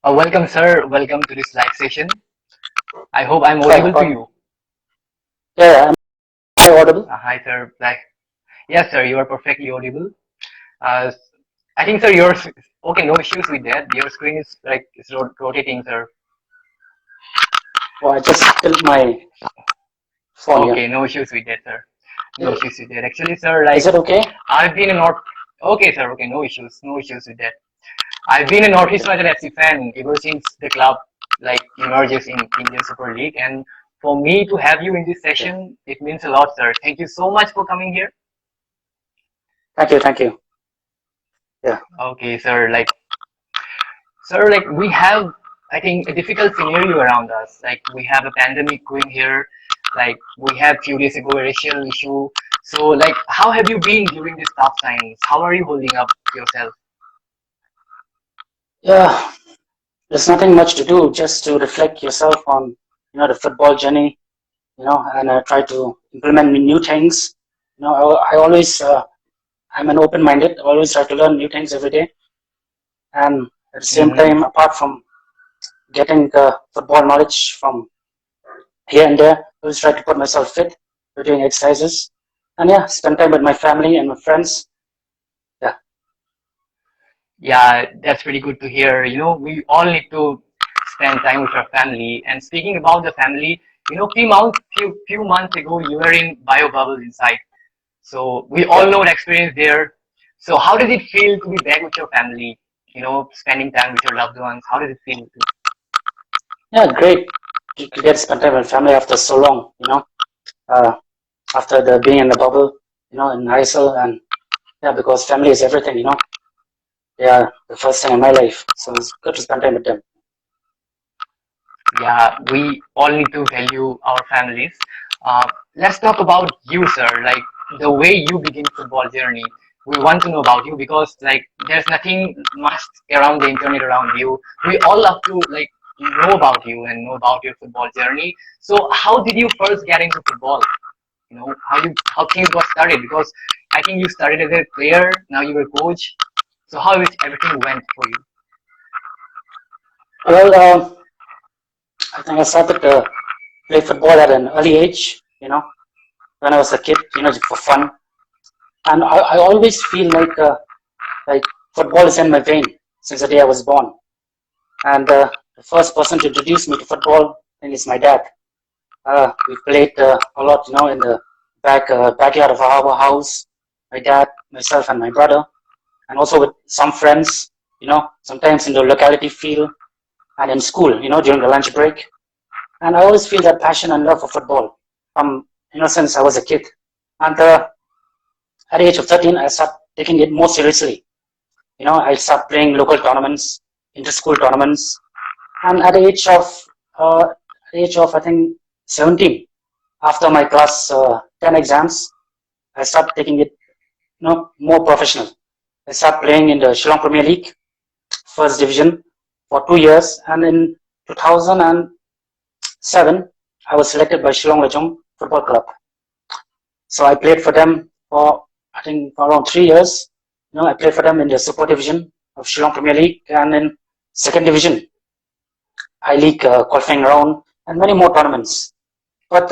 Welcome, sir. Welcome to this live session. I hope I'm Hi, audible to you. yeah, am I audible? Hi, sir. Yes, sir. You are perfectly audible. Uh, I think, sir, yours. Okay, no issues with that. Your screen is like it's rotating, sir. Oh, I just killed my phone here. Okay, no issues with that, sir. No issues with that. Actually, sir, like Is it okay? I've been a North. Okay, sir. Okay, no issues. No issues with that. I've been a Northeast Okay. United FC fan ever since the club like emerges in Indian Super League, and for me to have you in this Okay. session, it means a lot, sir. Thank you so much for coming here. Thank you. Thank you. Yeah. Okay, sir, like we have, I think, a difficult scenario around us. Like we have a pandemic going here. Like we have few days ago a racial issue. So, like, how have you been during these tough times? How are you holding up yourself? Yeah. There's nothing much to do, just to reflect yourself on, the football journey, and try to implement new things. I always, I'm an open-minded. I always try to learn new things every day. And at the same Hmm. time, apart from getting football knowledge from here and there, I always try to put myself fit by doing exercises. And yeah, spend time with my family and my friends. Yeah. Yeah, that's pretty good to hear. We all need to spend time with our family. And speaking about the family, few months ago, you were in bio bubble inside. So we all Yeah. know the experience there. So how does it feel to be back with your family? Spending time with your loved ones. How does it feel? Yeah, great to get spend time with family after so long, uh, after the being in the bubble, in ISIL, and yeah, because family is everything, they are the first thing in my life, so it's good to spend time with them. Yeah, we all need to value our families. Let's talk about you, sir. Like the way you begin football journey. We want to know about you because like there's nothing much around the internet around you. We all love to like know about you and know about your football journey. So how did you first get into football? How things got started? Because I think you started as a player, now you're a coach. So how is everything went for you? Well, I think I started to play football at an early age, when I was a kid, just for fun, and I always feel like football is in my vein since the day I was born, and the first person to introduce me to football, I think, is my dad. We played a lot, in the backyard of our house. My dad, myself, and my brother, and also with some friends. Sometimes in the locality field and in school. During the lunch break. And I always feel that passion and love for football. Since I was a kid. And at the age of 13, I started taking it more seriously. I started playing local tournaments, inter-school tournaments, and at the age of I think 17, after my class 10 exams, I started taking it more professional. I started playing in the Shillong Premier League, first division, for 2 years, and in 2007, I was selected by Shillong Lechong Football Club. So I played for them for I think for around 3 years. I played for them in the Super Division of Shillong Premier League and in Second Division, I League qualifying round, and many more tournaments. But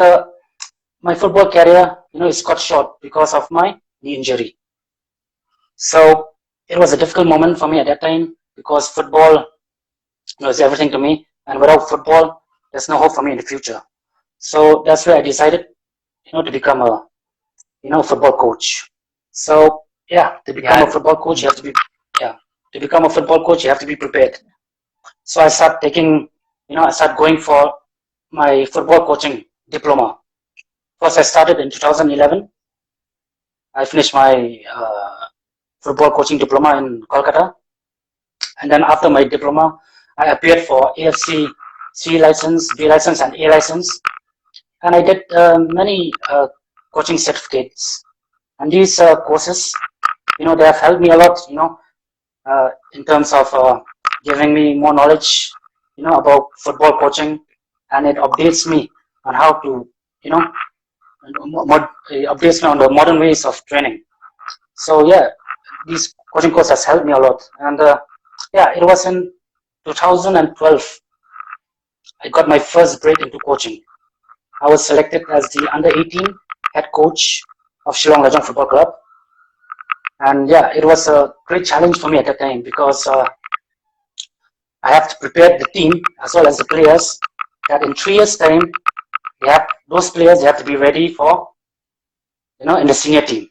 my football career, is cut short because of my knee injury. So it was a difficult moment for me at that time because football is everything to me, and without football, there's no hope for me in the future. So that's where I decided, to become a football coach. So yeah, to become a Yeah. football coach, you have to be yeah to become a football coach, you have to be prepared. So I start going for my football coaching diploma. First, I started in 2011. I finished my football coaching diploma in Kolkata, and then after my diploma, I appeared for AFC C license, B license, and A license, and I did many coaching certificates. And these courses, they have helped me a lot, in terms of giving me more knowledge, about football coaching, and it updates me on how to, you know, updates me on the modern ways of training. So yeah, these coaching courses has helped me a lot, and yeah, it was in 2012, I got my first break into coaching. I was selected as the under 18 head coach of Shillong Lajong Football Club. And yeah, it was a great challenge for me at that time because I have to prepare the team as well as the players that in 3 years' time, those players have to be ready for, in the senior team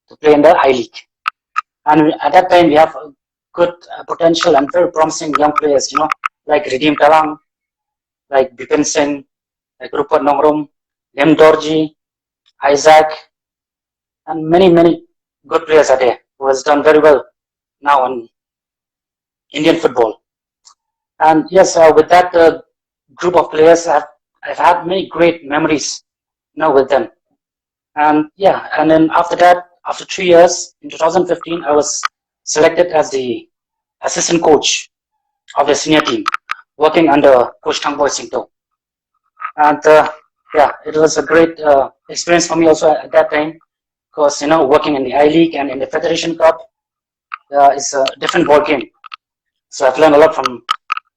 to play in the I League. And at that time, we have good potential and very promising young players, like Redeem Talang, like Bipin Singh, like Rupert Nongrum, Lem Dorji, Isaac, and many, many good players are there who has done very well now in Indian football. And yes, with that group of players, I've had many great memories, with them. And yeah, and then after that, after 3 years, in 2015, I was selected as the assistant coach of the senior team, working under Coach Thangboy Singto. And yeah, it was a great experience for me also at that time, because working in the I League and in the Federation Cup is a different ball game. So I've learned a lot from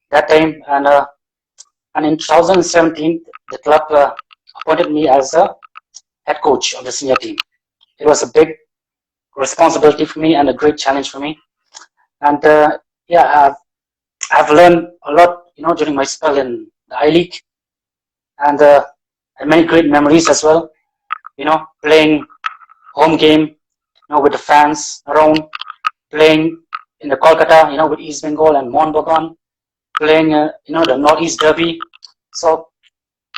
that time, and in 2017, the club appointed me as a head coach of the senior team. It was a big responsibility for me and a great challenge for me. And yeah, I've learned a lot, during my spell in the I League, and many great memories as well. Playing home game, with the fans around, playing in the Kolkata, with East Bengal and Mohun Bagan, playing, the Northeast Derby. So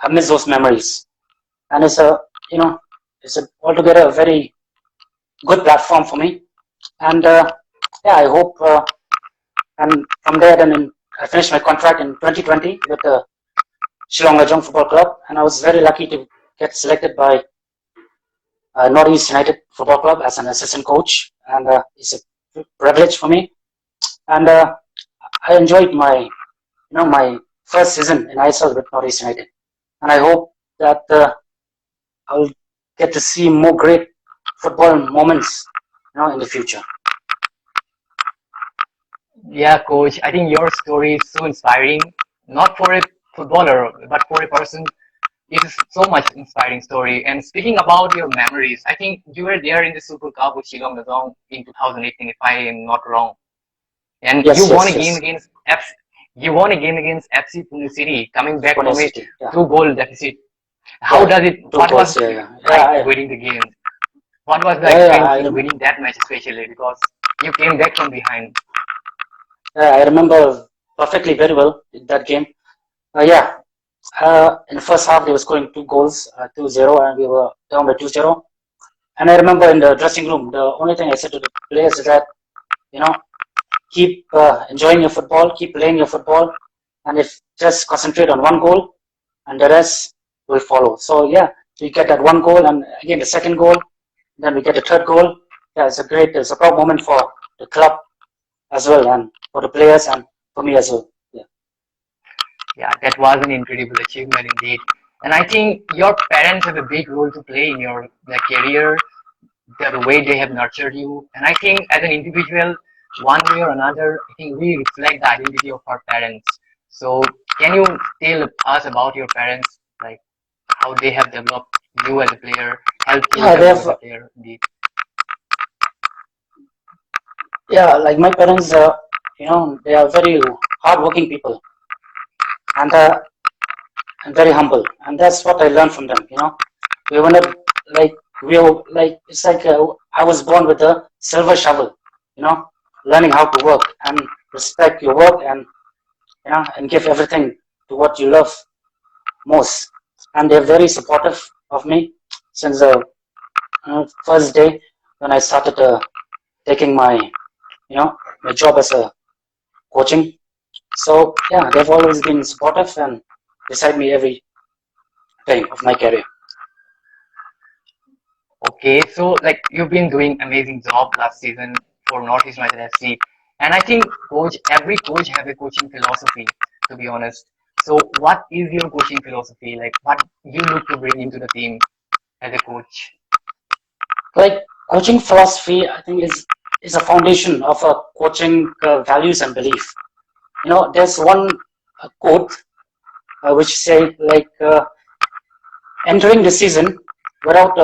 I miss those memories, and it's altogether a very good platform for me. And yeah, I hope, and from there, then I finished my contract in 2020 with the Shillong Lajong Football Club, and I was very lucky to get selected by Northeast United Football Club as an assistant coach, and it's a privilege for me. And I enjoyed my first season in ISL with Northeast United, and I hope that I'll get to see more great football moments, in the future. Yeah, coach, I think your story is so inspiring, not for a footballer, but for a person. It is so much inspiring story. And speaking about your memories, I think you were there in the Super Cup with Shillong Lajong in 2018, if I am not wrong. And Yes, you won yes, a game yes. against FC, you won a game against FC Pune City, coming back Pune from a City, yeah, two-goal deficit. How yeah, does it? two What was goals, yeah, yeah, like yeah, winning the game? What was the yeah, yeah. experience in winning that match, especially because you came back from behind? I remember perfectly very well that game. Yeah, in the first half, they were scoring 2 goals, 2-0, and we were down by 2-0. And I remember in the dressing room, the only thing I said to the players is that, you know, keep enjoying your football, keep playing your football, and if just concentrate on one goal, and the rest will follow. So yeah, we get that one goal, and again the second goal, then we get the third goal. Yeah, it's a proud moment for the club as well, and for the players, and for me as well. Yeah. Yeah, that was an incredible achievement indeed. And I think your parents have a big role to play in your career, the way they have nurtured you. And I think as an individual, one way or another, I think we reflect the identity of our parents. So can you tell us about your parents, like how they have developed you as a player, helped you Yeah, develop as a player indeed? like my parents, they are very hardworking people, and very humble, and that's what I learned from them. We were not like we were like it's like I was born with a silver shovel. You know, learning how to work and respect your work, and and give everything to what you love most. And they're very supportive of me since the first day when I started taking my job as a coaching. So yeah, they've always been supportive and beside me every time of my career. Okay, so like you've been doing amazing job last season for Northeast United FC, and I think every coach have a coaching philosophy. To be honest, so what is your coaching philosophy? Like what you look to bring into the team as a coach? Like coaching philosophy, I think is a foundation of a coaching values and belief. there's one quote which say like entering the season without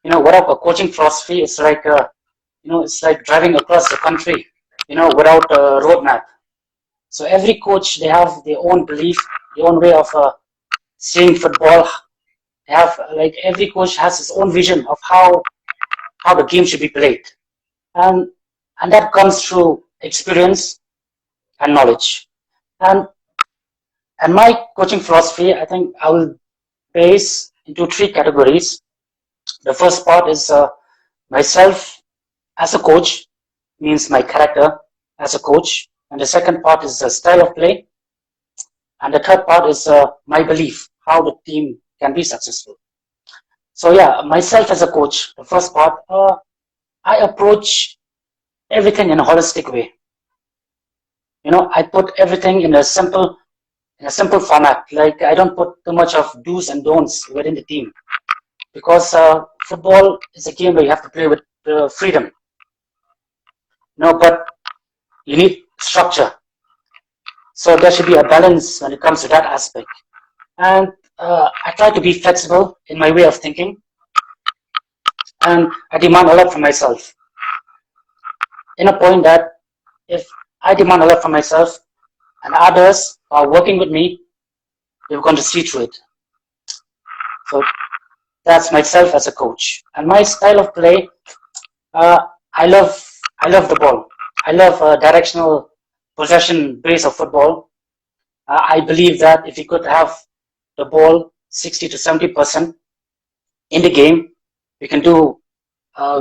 without a coaching philosophy, it's like it's like driving across the country, without a roadmap. So every coach, they have their own belief, their own way of seeing football. They have like every coach has his own vision of how the game should be played, and and that comes through experience and knowledge. And and my coaching philosophy, I think I will base into three categories. The first part is myself as a coach, means my character as a coach, and the second part is the style of play, and the third part is my belief how the team can be successful. So yeah, myself as a coach, the first part, I approach everything in a holistic way. I put everything in a simple format. Like I don't put too much of do's and don'ts within the team, because football is a game where you have to play with freedom. But you need structure. So there should be a balance when it comes to that aspect. And I try to be flexible in my way of thinking, and I demand a lot from myself. In a point that if I demand a lot from myself and others are working with me, they're going to see through it. So that's myself as a coach. And my style of play, uh, I love I love the ball. I love directional possession base of football. I believe that if you could have the ball 60 to 70% in the game, we can do a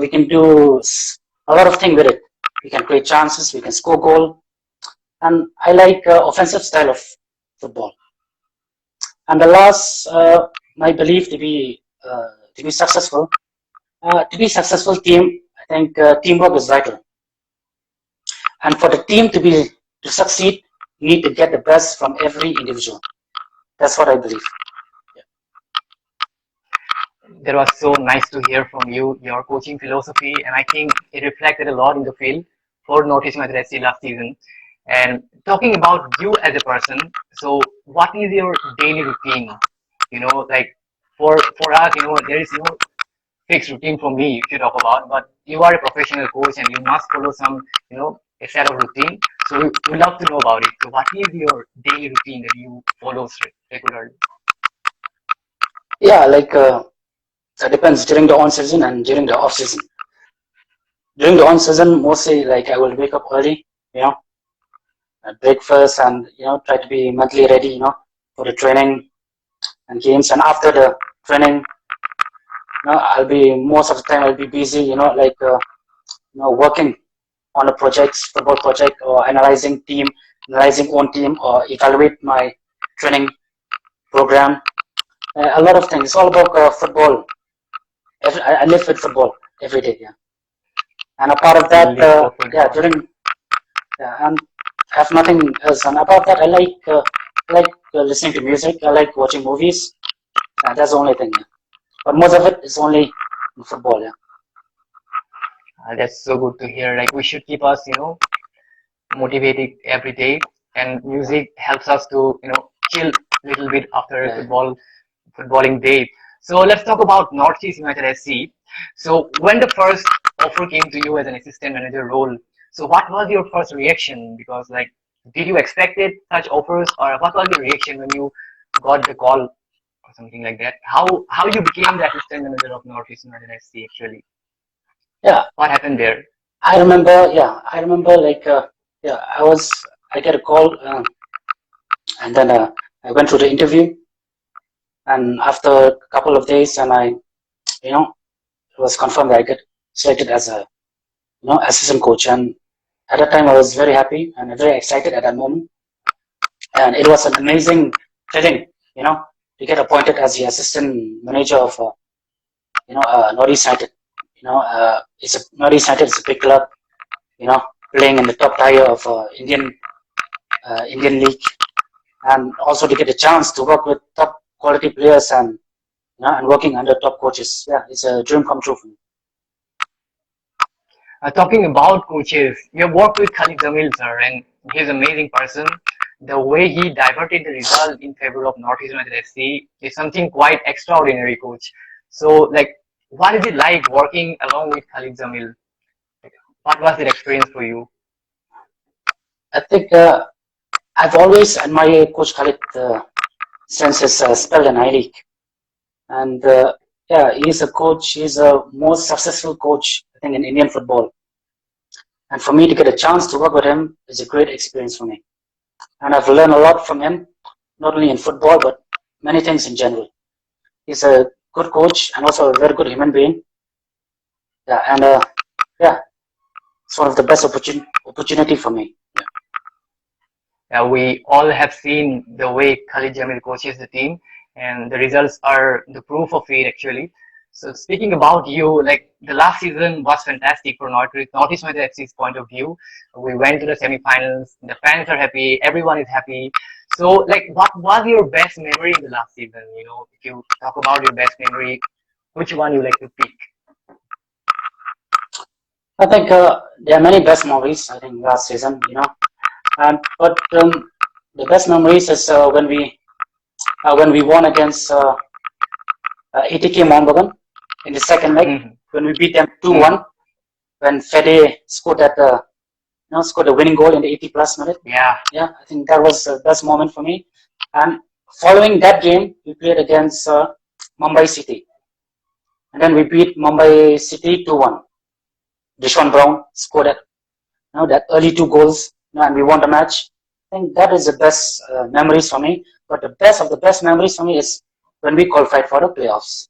lot of things with it. We can create chances, we can score goal, and I like offensive style of football. And the last, my belief to be successful, team, I think teamwork is vital. And for the team to succeed, you need to get the best from every individual. That's what I believe. That was so nice to hear from you, your coaching philosophy, and I think it reflected a lot in the field for Northeast United SC last season. And talking about you as a person, so what is your daily routine? Like for us, there is no fixed routine for me if you talk about, but you are a professional coach and you must follow some, a set of routine. So we love to know about it. So what is your daily routine that you follow regularly? Yeah, like it depends during the on season and during the off season. During the on season, mostly like I will wake up early, at breakfast, and try to be mentally ready, for the training and games. And after the training, I'll be most of the time I'll be busy, like working on a football project, or analyzing own team, or evaluate my training program. A lot of things. It's all about football. I live with football every day. Yeah, and a part of You that, live for yeah, football. and I have nothing else. And about that, I like listening to music. I like watching movies. That's the only thing. Yeah. But most of it is only in football. Yeah. That's so good to hear. Like we should keep us, motivated every day, and music helps us to, chill a little bit after a Yeah. footballing day. So let's talk about Northeast United SC. So when the first offer came to you as an assistant manager role, so what was your first reaction? Because like, did you expect it such offers, or what was your reaction when you got the call or something like that? How you became the assistant manager of Northeast United SC actually? Yeah. What happened there? I remember. Yeah, I remember. Like, yeah, I get a call, and then I went through the interview, and after a couple of days, and it was confirmed that I get selected as a assistant coach. And at that time, I was very happy and very excited at that moment, and it was an amazing feeling, to get appointed as the assistant manager of Northeast United. Northeast United is a big club, you know, playing in the top tier of Indian league, and also to get a chance to work with top quality players, and working under top coaches. Yeah, it's a dream come true for me. Talking about coaches, you have worked with Khalid Jamil, sir, and he's an amazing person. The way he diverted the result in favor of Northeast United FC is something quite extraordinary, coach. So, like, what is it like working along with Khalid Jamil? Like, what was that experience for you? I think I've always admired Coach Khalid since his spell in I League, and yeah, he's a coach. He's a most successful coach, I think, in Indian football. And for me to get a chance to work with him is a great experience for me. And I've learned a lot from him, not only in football but many things in general. He's a good coach and also a very good human being. Yeah, and yeah, it's one of the best opportunity for me. We all have seen the way Khalid Jamil coaches the team, and the results are the proof of it, actually. So, speaking about you, like the last season was fantastic for Northeast United FC's point of view. We went to the semi-finals. The fans are happy. Everyone is happy. So, like, what was your best memory in the last season? You know, if you talk about your best memory, which one you like to pick? I think there are many best memories. I think last season, and but the best memories is when we won against ATK Bagan in the second leg Mm-hmm. when we beat them Mm-hmm. 2-1 when Fede scored that scored the winning goal in the 80 plus minute. Yeah. Yeah, I think that was the best moment for me. And following that game, we played against Mumbai City, and then we beat Mumbai City 2-1. Dishon Brown scored that early two goals, and we won the match. I think that is the best memories for me. But the best of the best memories for me is when we qualified for the playoffs.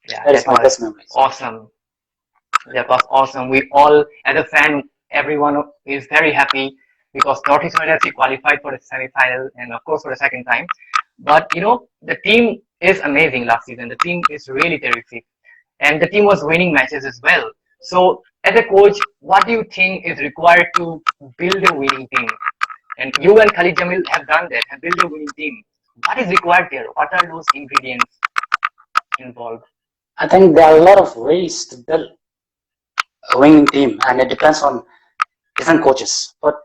Yeah, That is that my was best memories. awesome. That was awesome. We all, as a fan, everyone is very happy because Northeast United FC qualified for the semi-final and of course for the second time. But you know, the team is amazing last season. The team is really terrific, and the team was winning matches as well. So, as a coach, what do you think is required to build a winning team? And you and Khalid Jamil have done that, have built a winning team. What is required there? What are those ingredients involved? I think there are a lot of ways to build a winning team, and it depends on different coaches. But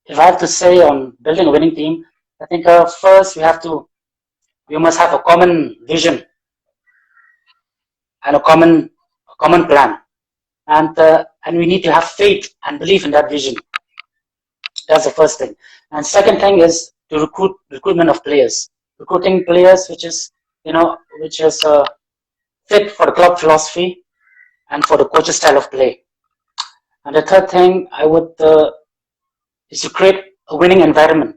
if I have to say on building a winning team, I think first we must have a common vision and a common plan, and we need to have faith and belief in that vision. That's the first thing. And second thing is to recruitment of players, recruiting players which is fit for the club philosophy and for the coach's style of play. And the third thing I would is to create a winning environment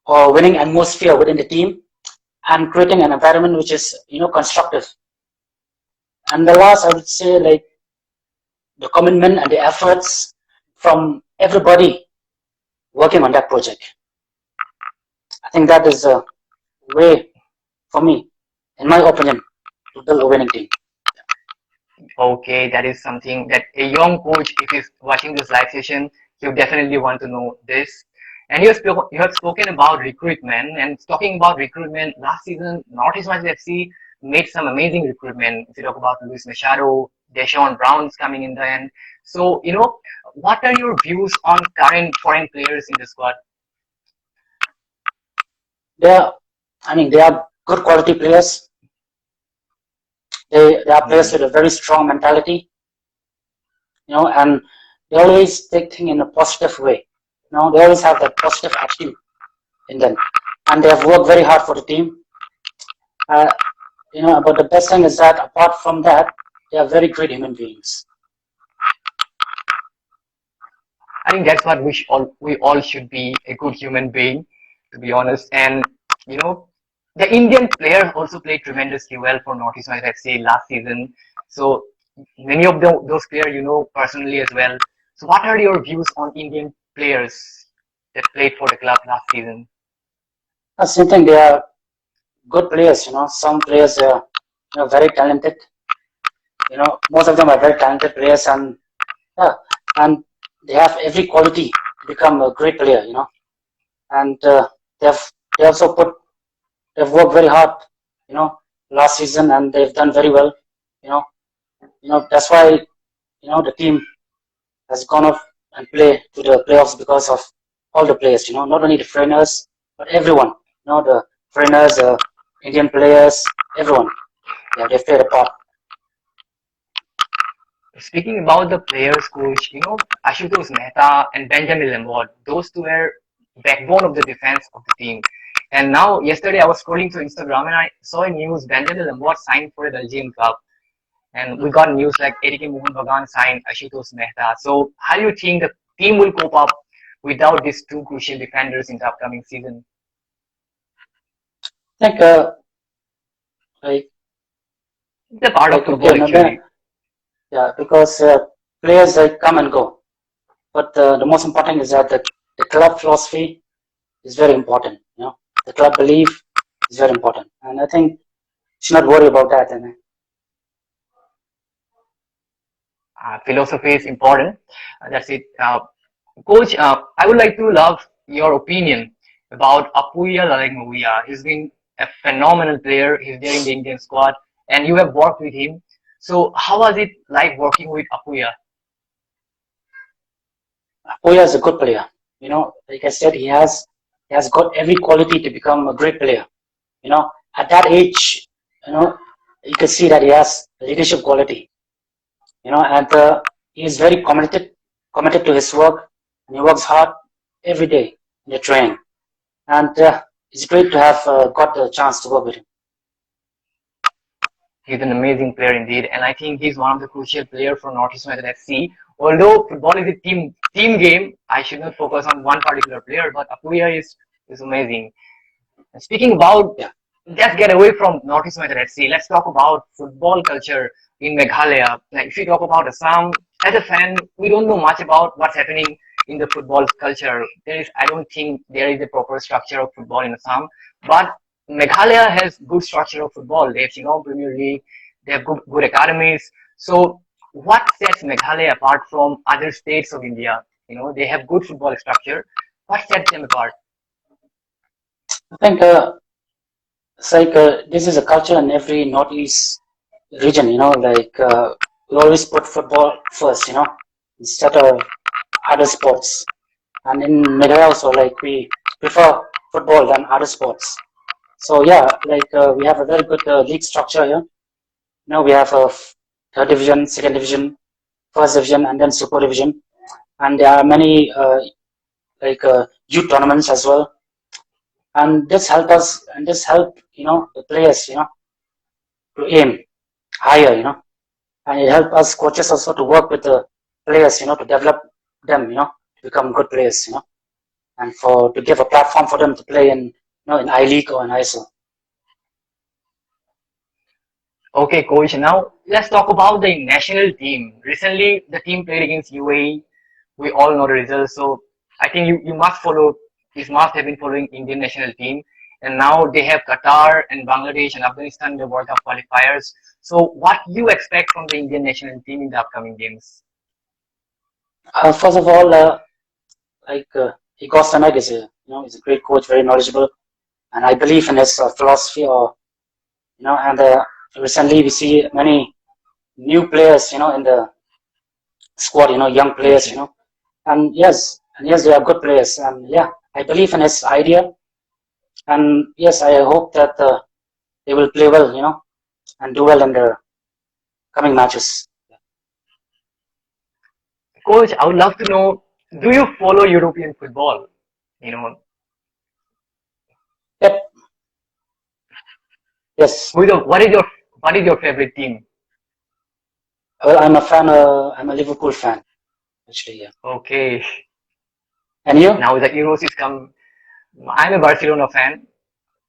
or winning atmosphere within the team and creating an environment which is constructive. And the last I would say like the commitment and the efforts from everybody working on that project. I think that is a way for me, in my opinion, to build a winning team. Okay, that is something that a young coach, if he's watching this live session, you definitely want to know this. And you have spoken about recruitment, and talking about recruitment, last season, Northeast United FC made some amazing recruitment. If you talk about Luis Machado, Deshaun Brown's coming in the end. So, you know, what are your views on current foreign players in the squad? They are, I mean, they are good quality players. They are players with Mhm. a very strong mentality, and they always take things in a positive way. They always have that positive attitude in them, and they have worked very hard for the team. Uh, but the best thing is that apart from that, they are very great human beings. I think that's what we all should be, a good human being, to be honest. And you know, the Indian players also played tremendously well for Northeast United FC last season. So many of those players you know personally as well. So what are your views on Indian players that played for the club last season? Same thing. They are good players. Some players are very talented. Most of them are very talented players, and yeah, and they have every quality to become a great player. And they have they also they've worked very hard. You know, last season, and they've done very well. You know, that's why the team has gone off. and play to the playoffs because of all the players, not only the foreigners, but everyone, the foreigners, Indian players, everyone. Yeah, they've played a part. Speaking about the players, coach, Ashutosh Mehta and Benjamin Lambert, those two were backbone of the defense of the team. And now, yesterday I was scrolling through Instagram and I saw a news Benjamin Lambert signed for a Belgian club. And we got news like mohun bagan signed Ashutosh Mehta. So how do you think the team will cope up without these two crucial defenders in the upcoming season? I think, like, It's a part of okay, football no, then, actually. yeah, because players come and go, but the most important is that the club philosophy is very important. The club belief is very important, and I think you should not worry about that. And Philosophy is important. That's it. Coach, I would like to love your opinion about Apuia Lalengmuia. He's been a phenomenal player. He's there in the Indian squad, and you have worked with him. So, how was it like working with Apuia? Akoya is a good player. Like I said, he has got every quality to become a great player. At that age, you know, you can see that he has leadership quality. And he is very committed to his work, and he works hard every day in the training. And it's great to have got the chance to work with him. He's an amazing player indeed, and I think he's one of the crucial players for Northeast United FC. Although football is a team game, I should not focus on one particular player, but Apuia is amazing. Speaking about, Yeah, let's get away from Northeast United FC. Let's talk about football culture in Meghalaya. Like if you talk about Assam, as a fan, we don't know much about what's happening in the football culture. I don't think there is a proper structure of football in Assam, but Meghalaya has good structure of football. They have Shillong Premier League. They have good academies. So what sets Meghalaya apart from other states of India? They have good football structure. What sets them apart? I think it's like this is a culture in every northeast region. Like we always put football first. Instead of other sports. And in Meghalaya also, like we prefer football than other sports. So yeah, like we have a very good league structure here. We have a third division, second division, first division, and then super division. And there are many like youth tournaments as well. And this help the players to aim higher. And it help us coaches also to work with the players to develop them to become good players and for to give a platform for them to play in I League or in ISO. Okay, coach. Now let's talk about the national team. Recently, the team played against UAE. We all know the results. So I think you must follow. You must have been following Indian national team. And now they have Qatar and Bangladesh and Afghanistan in the World Cup qualifiers. So what you expect from the Indian national team in the upcoming games? First of all, like Igor Samek is he's a great coach, very knowledgeable, and I believe in his philosophy. Or and recently we see many new players, in the squad, young Yes, players, yes. and yes, they are good players, and yeah, I believe in his idea, and yes, I hope that they will play well, and do well in their coming matches. Coach, I would love to know, do you follow European football? You know, Yep, yes. what is your favorite team? Well, I'm a Liverpool fan, actually, yeah. Okay, And you? now the Euros is come. I'm a Barcelona fan.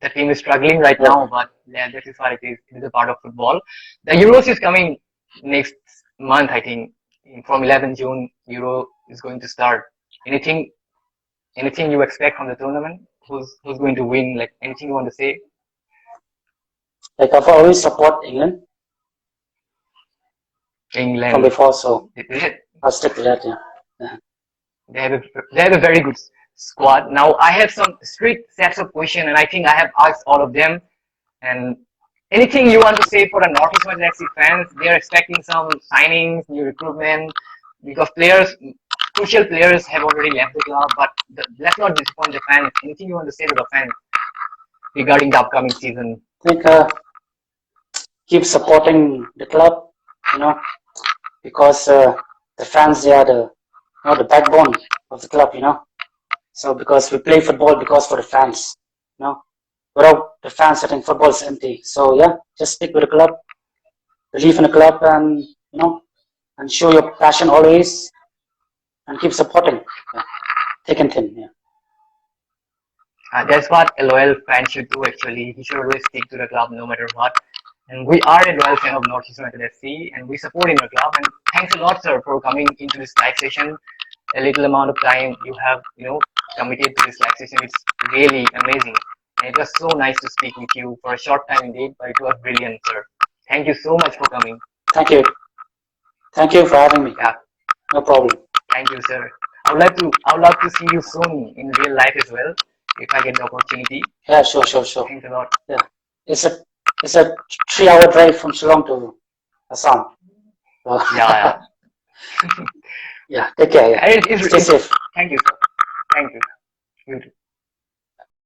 The team is struggling right Oh, now, but yeah, that is what it is. It is a part of football. The Euros is coming next month, I think. From 11 June, Euro is going to start. Anything, anything you expect from the tournament? Who's going to win? Like anything you want to say? like I've always support England from England. before, so They I'll stick to that, yeah. Yeah. they have a they have a very good squad. Now I have some strict sets of questions, and I think I have asked all of them. And anything you want to say for the Northeast United FC fans? They are expecting some signings, new recruitment, because players crucial players have already left the club, but let's not disappoint the fans. Anything you want to say to the fans regarding the upcoming season? I think keep supporting the club, you know, because the fans, they are the backbone of the club, you know. So because we play football because for the fans, you know. Without the fans, I think football is empty. So yeah, just stick with the club, believe in the club, and and show your passion always, and keep supporting. Yeah, thick and thin. Yeah. That's what a loyal fan should do actually. He should always stick to the club no matter what. And we are a loyal fan of Northeast United FC and we support in your club. And thanks a lot, sir, for coming into this live session. A little amount of time you have, committed to this live session. It's really amazing. And it was so nice to speak with you for a short time indeed, but it was brilliant, sir. Thank you so much for coming. Thank you. Thank you for having me. Yeah. No problem. Thank you, sir. I would love to see you soon in real life as well, if I get the opportunity. Yeah, sure. Thanks a lot. Yeah, it's a 3-hour drive from Shillong to Assam. So, Yeah. yeah, take care. Yeah. Stay safe. Thank you, sir. Thank you. You too.